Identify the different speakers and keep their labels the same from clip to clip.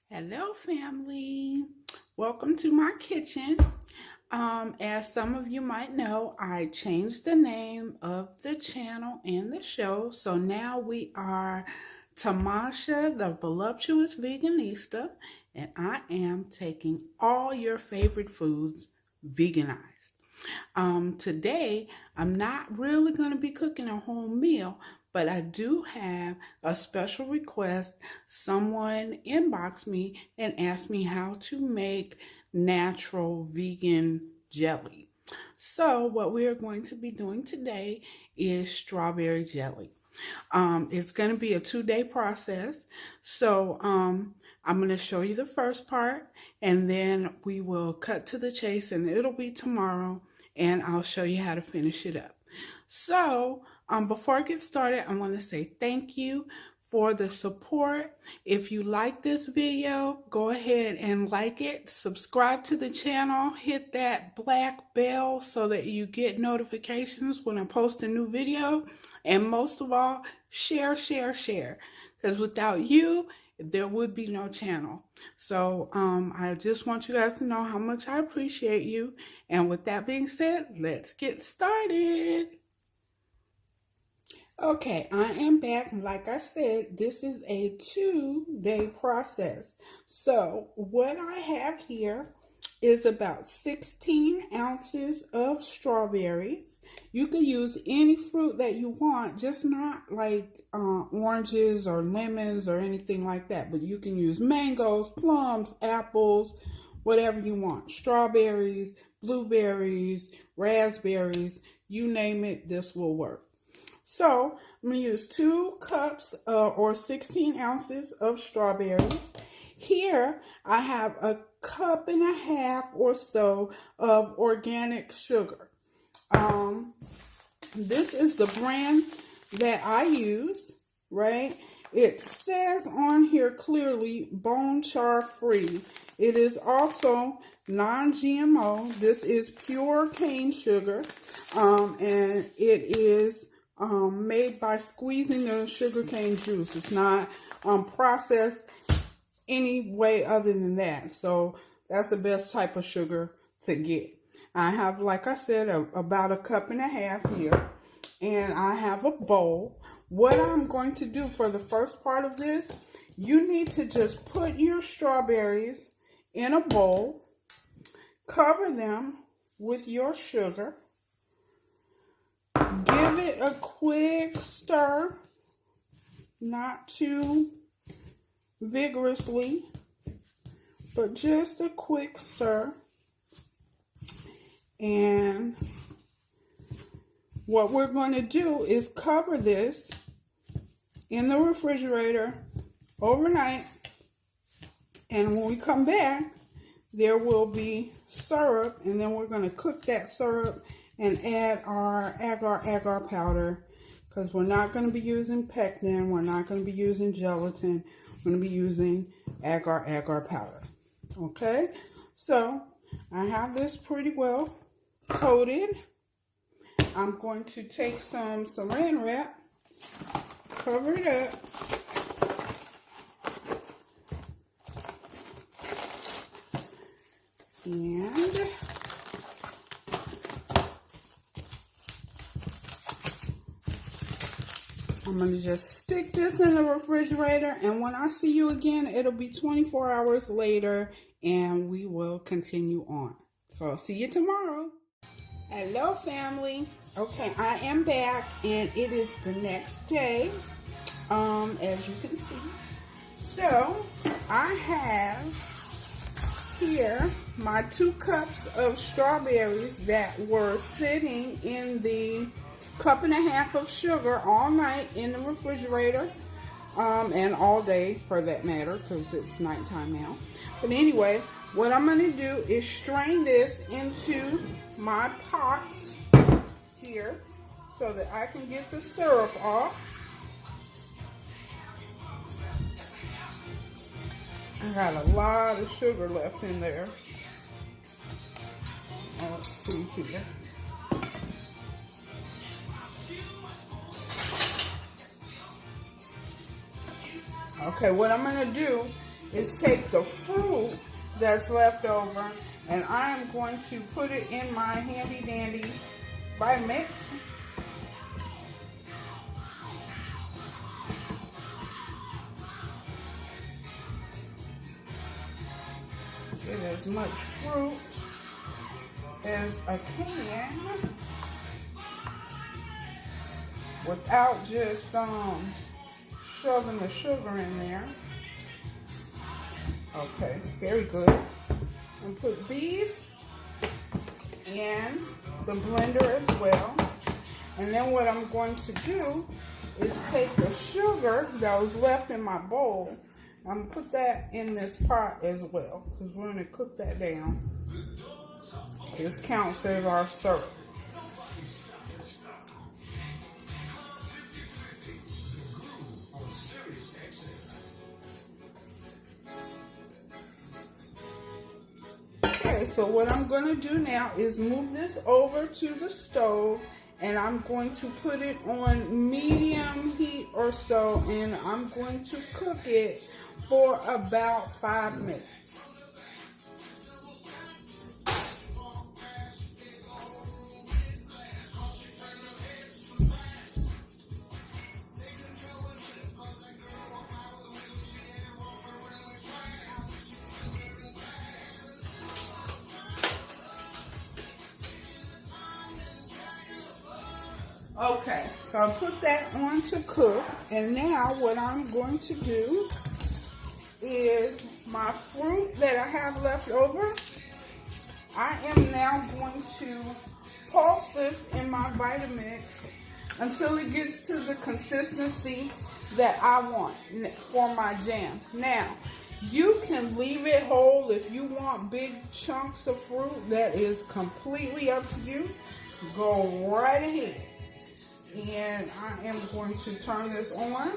Speaker 1: Hello, family. Welcome to my kitchen. As some of you might know, I changed the name of the channel and the show. So now we are Tamasha, the voluptuous veganista, and I am taking all your favorite foods veganized. Today, I'm not really going to be cooking a whole meal, but I do have a special request. Someone inboxed me and asked me how to make natural vegan jelly. So, what we are going to be doing today is strawberry jelly. It's going to be a 2-day process. So, I'm going to show you the first part and then we will cut to the chase and it'll be tomorrow and I'll show you how to finish it up. So, before I get started, I want to say thank you for the support. If you like this video, go ahead and like it, subscribe to the channel, hit that black bell so that you get notifications when I post a new video, and most of all, share, because without you, there would be no channel. So I just want you guys to know how much I appreciate you. And with that being said, let's get started. Okay, I am back. Like I said, this is a 2-day process. So what I have here is about 16 ounces of strawberries. You can use any fruit that you want, just not like oranges or lemons or anything like that. But you can use mangoes, plums, apples, whatever you want. Strawberries, blueberries, raspberries, you name it, this will work. So I'm going to use 2 cups or 16 ounces of strawberries. Here I have a cup and a half or so of organic sugar. This is the brand that I use, right? It says on here clearly bone char free. It is also non-GMO. This is pure cane sugar, and it is made by squeezing the sugarcane juice. It's not processed any way other than that. So that's the best type of sugar to get. I have, like I said, about a cup and a half here. And I have a bowl. What I'm going to do for the first part of this, you need to just put your strawberries in a bowl. Cover them with your sugar. Give it a quick stir, not too vigorously, but just a quick stir. And what we're going to do is cover this in the refrigerator overnight. And when we come back, there will be syrup, and then we're going to cook that syrup and add our agar-agar powder, because we're not going to be using pectin, we're not going to be using gelatin, we're going to be using agar-agar powder. Okay, so I have this pretty well coated. I'm going to take some saran wrap, cover it up, and I'm going to just stick this in the refrigerator, and when I see you again, it'll be 24 hours later, and we will continue on. So I'll see you tomorrow. Hello, family. Okay, I am back, and it is the next day, as you can see. So I have here my 2 cups of strawberries that were sitting in the cup and a half of sugar all night in the refrigerator, and all day for that matter, because it's nighttime now. But anyway, what I'm going to do is strain this into my pot here so that I can get the syrup off. I got a lot of sugar left in there. Let's see here. Okay, what I'm going to do is take the fruit that's left over, and I am going to put it in my handy dandy Vitamix. Get as much fruit as I can without just shoving the sugar in there. Okay, very good. And put these in the blender as well. And then what I'm going to do is take the sugar that was left in my bowl. I'm going to put that in this pot as well, because we're going to cook that down. This counts as our syrup. Okay, so what I'm going to do now is move this over to the stove, and I'm going to put it on medium heat or so, and I'm going to cook it for about 5 minutes. Okay, so I put that on to cook, and now what I'm going to do is my fruit that I have left over, I am now going to pulse this in my Vitamix until it gets to the consistency that I want for my jam. Now, you can leave it whole if you want big chunks of fruit. That is completely up to you. Go right ahead. And I am going to turn this on.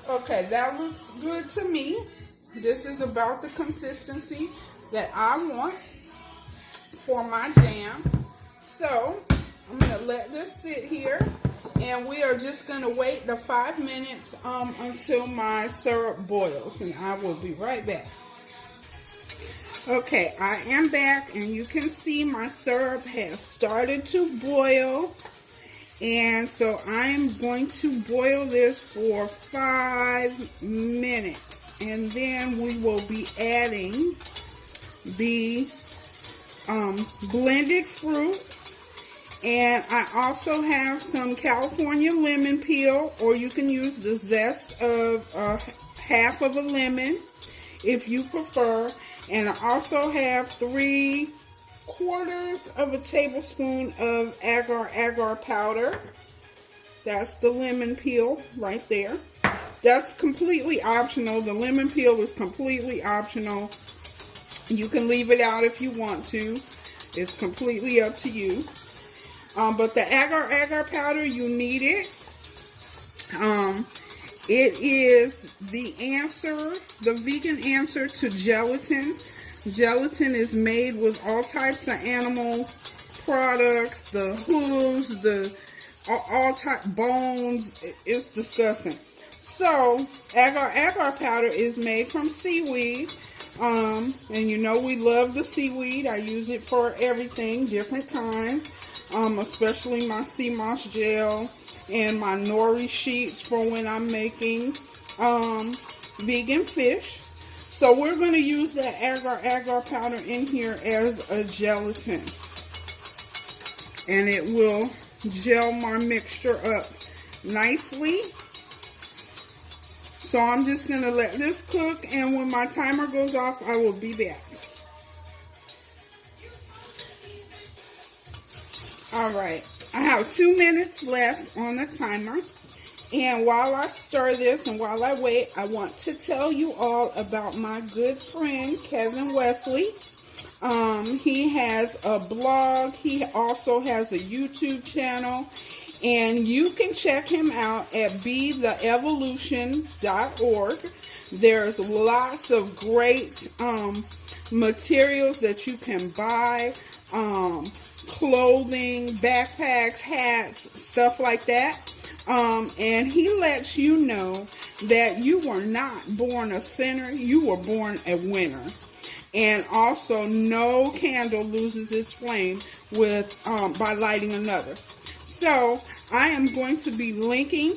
Speaker 1: Okay, that looks good to me. This is about the consistency that I want for my jam. So I'm going to let this sit here, and we are just going to wait the 5 minutes until my syrup boils, and I will be right back. Okay, I am back, and you can see my syrup has started to boil. And so I'm going to boil this for 5 minutes, and then we will be adding the blended fruit. And I also have some California lemon peel, or you can use the zest of half of a lemon if you prefer. And I also have 3/4 of a tablespoon of agar-agar powder. That's the lemon peel right there. That's completely optional. The lemon peel is completely optional. You can leave it out if you want to. It's completely up to you. But the agar-agar powder, you need it. It is the answer, the vegan answer to gelatin. Gelatin is made with all types of animal products, the hooves, the all type bones. It's disgusting. So agar-agar powder is made from seaweed. And you know we love the seaweed. I use it for everything, different kinds. Especially my sea moss gel and my nori sheets for when I'm making vegan fish. So we're going to use that agar-agar powder in here as a gelatin. And it will gel my mixture up nicely. So I'm just going to let this cook, and when my timer goes off, I will be back. Alright, I have 2 minutes left on the timer. And while I stir this and while I wait, I want to tell you all about my good friend, Kevin Wesley. He has a blog. He also has a YouTube channel. And you can check him out at betheevolution.org. There's lots of great materials that you can buy, clothing, backpacks, hats, stuff like that. And he lets you know that you were not born a sinner, you were born a winner. And also, no candle loses its flame with by lighting another. So I am going to be linking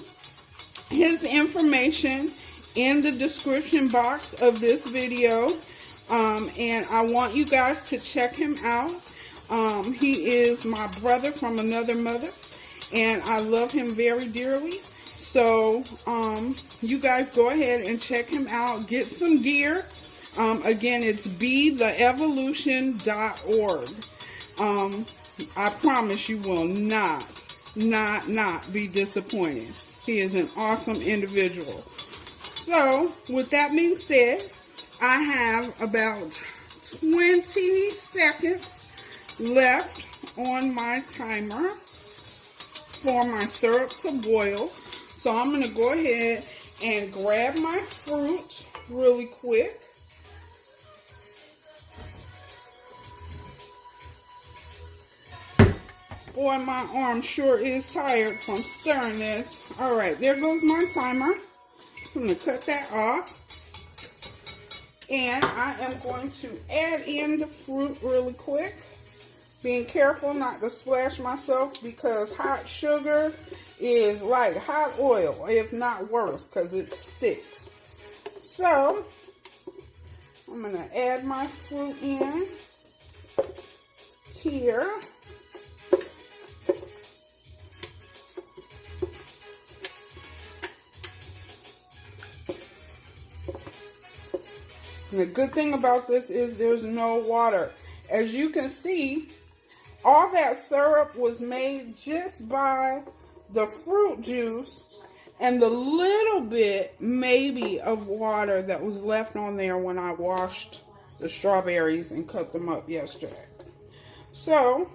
Speaker 1: his information in the description box of this video, and I want you guys to check him out. He is my brother from another mother, and I love him very dearly. So you guys go ahead and check him out, get some gear. Again, it's betheevolution.org. I promise you will not be disappointed. He is an awesome individual. So, with that being said, I have about 20 seconds left on my timer for my syrup to boil. So, I'm going to go ahead and grab my fruit really quick. Boy, my arm sure is tired from stirring this. Alright, there goes my timer. I'm going to cut that off. And I am going to add in the fruit really quick. Being careful not to splash myself because hot sugar is like hot oil, if not worse, because it sticks. So, I'm going to add my fruit in here. And the good thing about this is there's no water. As you can see, all that syrup was made just by the fruit juice and the little bit maybe of water that was left on there when I washed the strawberries and cut them up yesterday. So,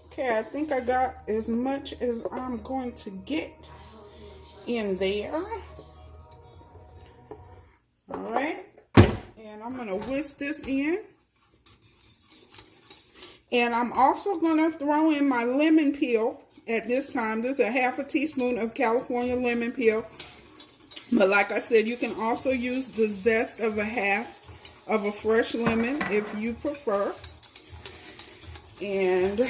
Speaker 1: okay, I think I got as much as I'm going to get in there. Alright, and I'm going to whisk this in. And I'm also going to throw in my lemon peel at this time. This is a half a teaspoon of California lemon peel. But like I said, you can also use the zest of a half of a fresh lemon if you prefer. And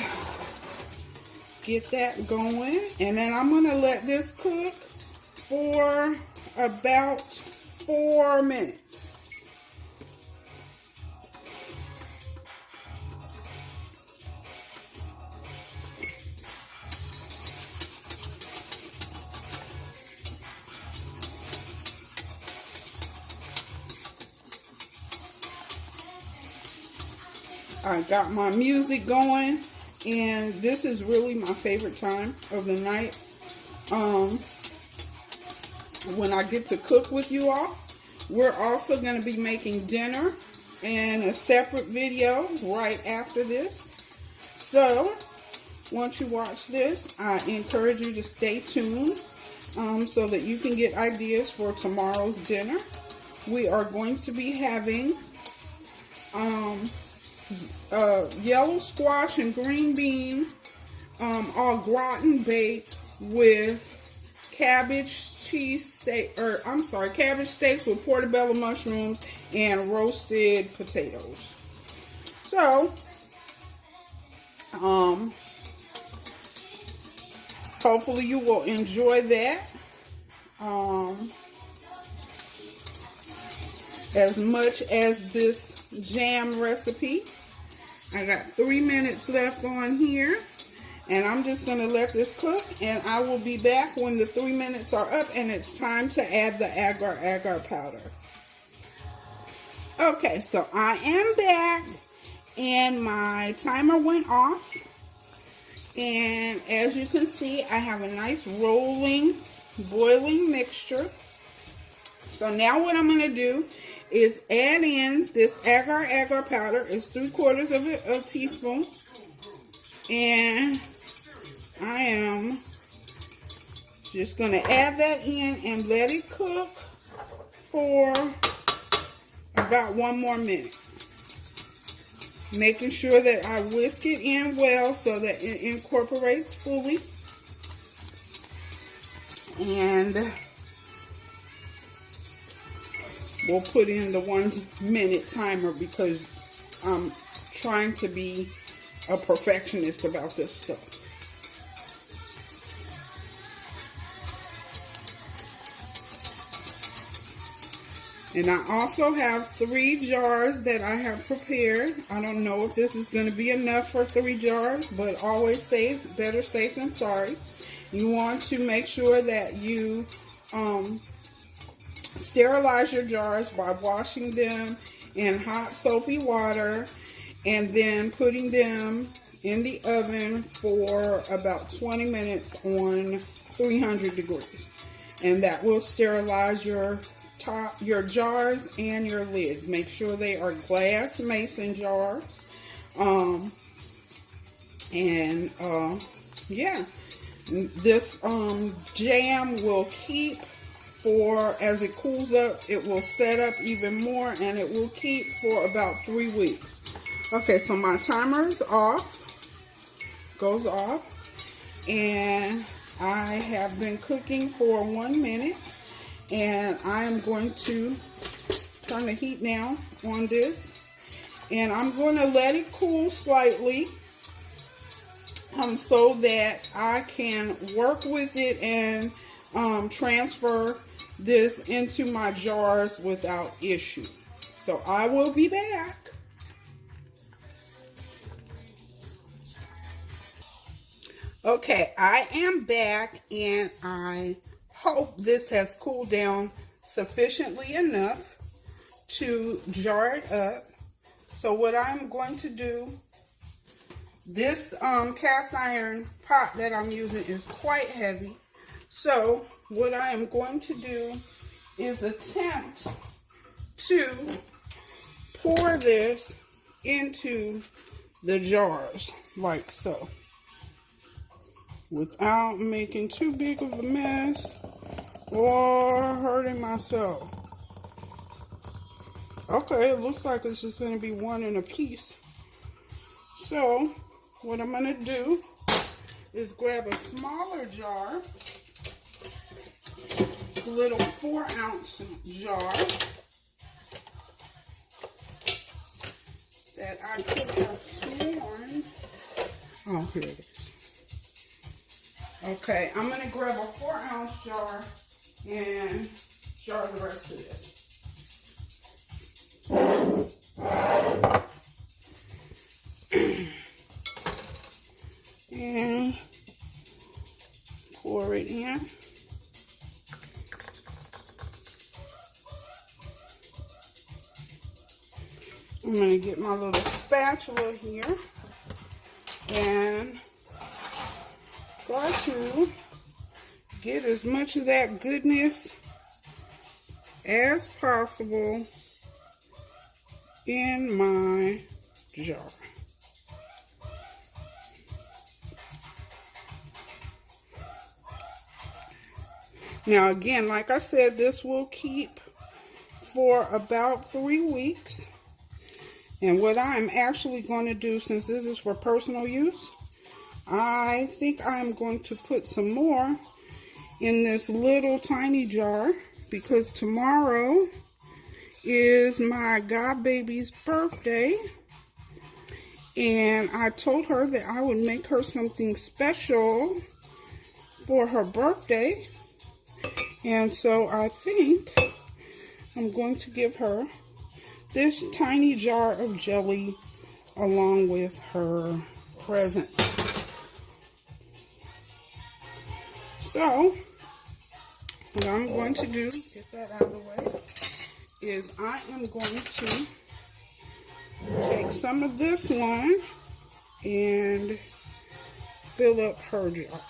Speaker 1: get that going. And then I'm going to let this cook for about 4 minutes. I got my music going, and this is really my favorite time of the night. When I get to cook with you all. We're also going to be making dinner and a separate video right after this. So, once you watch this, I encourage you to stay tuned so that you can get ideas for tomorrow's dinner. We are going to be having yellow squash and green bean au gratin baked with cabbage steaks with portobello mushrooms and roasted potatoes. So, hopefully you will enjoy that as much as this jam recipe. I got 3 minutes left on here. And I'm just going to let this cook, and I will be back when the 3 minutes are up and it's time to add the agar-agar powder. Okay, so I am back, and my timer went off. And as you can see, I have a nice rolling, boiling mixture. So now what I'm going to do is add in this agar-agar powder. It's 3/4 of a teaspoon. And I am just going to add that in and let it cook for about 1 more minute. Making sure that I whisk it in well so that it incorporates fully. And we'll put in the 1 minute timer because I'm trying to be a perfectionist about this stuff. And I also have 3 jars that I have prepared. I don't know if this is going to be enough for 3 jars, but always safe, better safe than sorry. You want to make sure that you sterilize your jars by washing them in hot soapy water and then putting them in the oven for about 20 minutes on 300 degrees. And that will sterilize your jars and your lids. Make sure they are glass mason jars. Yeah, this jam will keep for, as it cools up, it will set up even more, and it will keep for about 3 weeks. Okay, so my timer is off, goes off, and I have been cooking for 1 minute. And I am going to turn the heat down on this. And I'm going to let it cool slightly so that I can work with it and transfer this into my jars without issue. So I will be back. Okay, I am back, and I hope this has cooled down sufficiently enough to jar it up. So what I'm going to do, this cast iron pot that I'm using is quite heavy. So what I am going to do is attempt to pour this into the jars like so, without making too big of a mess or hurting myself. Okay, it looks like it's just going to be 1 in a piece. So what I'm going to do is grab a smaller jar, a little 4-ounce jar that I could have sworn. Oh, here it is. Okay, I'm going to grab a 4-ounce jar and jar the rest of this. And pour it in. I'm going to get my little spatula here and try to get as much of that goodness as possible in my jar. Now again, like I said, this will keep for about 3 weeks. And what I'm actually going to do, since this is for personal use, I think I'm going to put some more in this little tiny jar, because tomorrow is my godbaby's birthday, and I told her that I would make her something special for her birthday, and so I think I'm going to give her this tiny jar of jelly along with her present. So what I'm going to do, get that out of the way, is I am going to take some of this one and fill up her jar.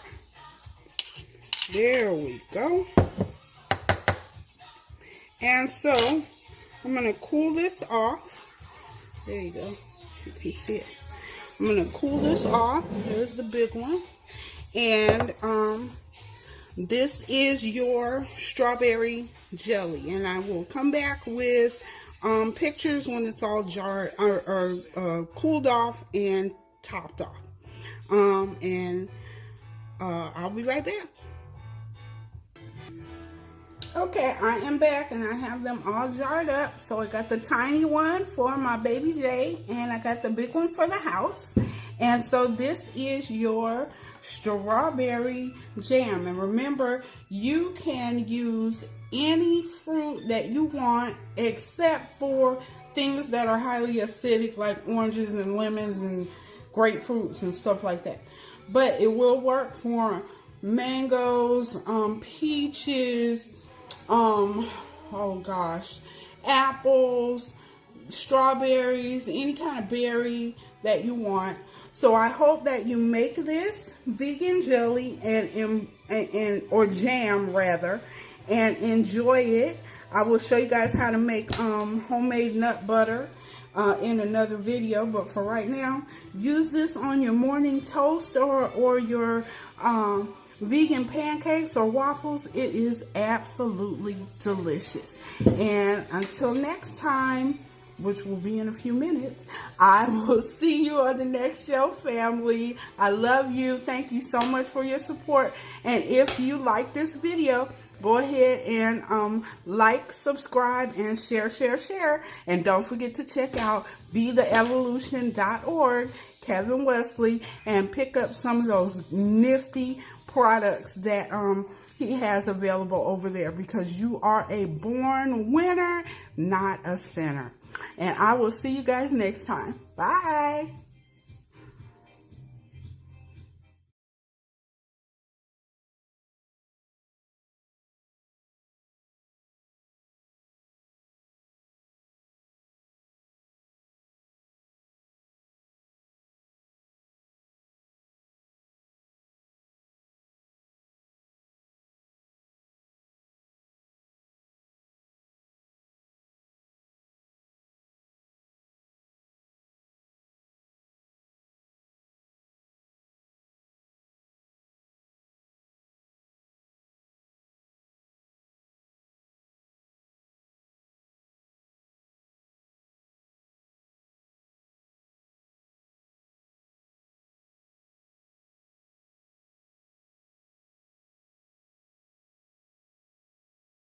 Speaker 1: There we go. And so I'm going to cool this off. There you go. You can see it. I'm going to cool this off. There's the big one. And this is your strawberry jelly, and I will come back with pictures when it's all jarred or cooled off and topped off. I'll be right back. Okay, I am back and I have them all jarred up. So I got the tiny one for my baby Jay and I got the big one for the house. And so this is your strawberry jam. And remember, you can use any fruit that you want except for things that are highly acidic like oranges and lemons and grapefruits and stuff like that. But it will work for mangoes, peaches, apples, strawberries, any kind of berry that you want. So I hope that you make this vegan jelly or jam rather, and enjoy it. I will show you guys how to make homemade nut butter in another video, but for right now, use this on your morning toast or your vegan pancakes or waffles. It is absolutely delicious. And until next time, which will be in a few minutes, I will see you on the next show, family. I love you. Thank you so much for your support. And if you like this video, go ahead and like, subscribe, and share. And don't forget to check out BeTheEvolution.org, Kevin Wesley, and pick up some of those nifty products that he has available over there, because you are a born winner, not a sinner. And I will see you guys next time. Bye.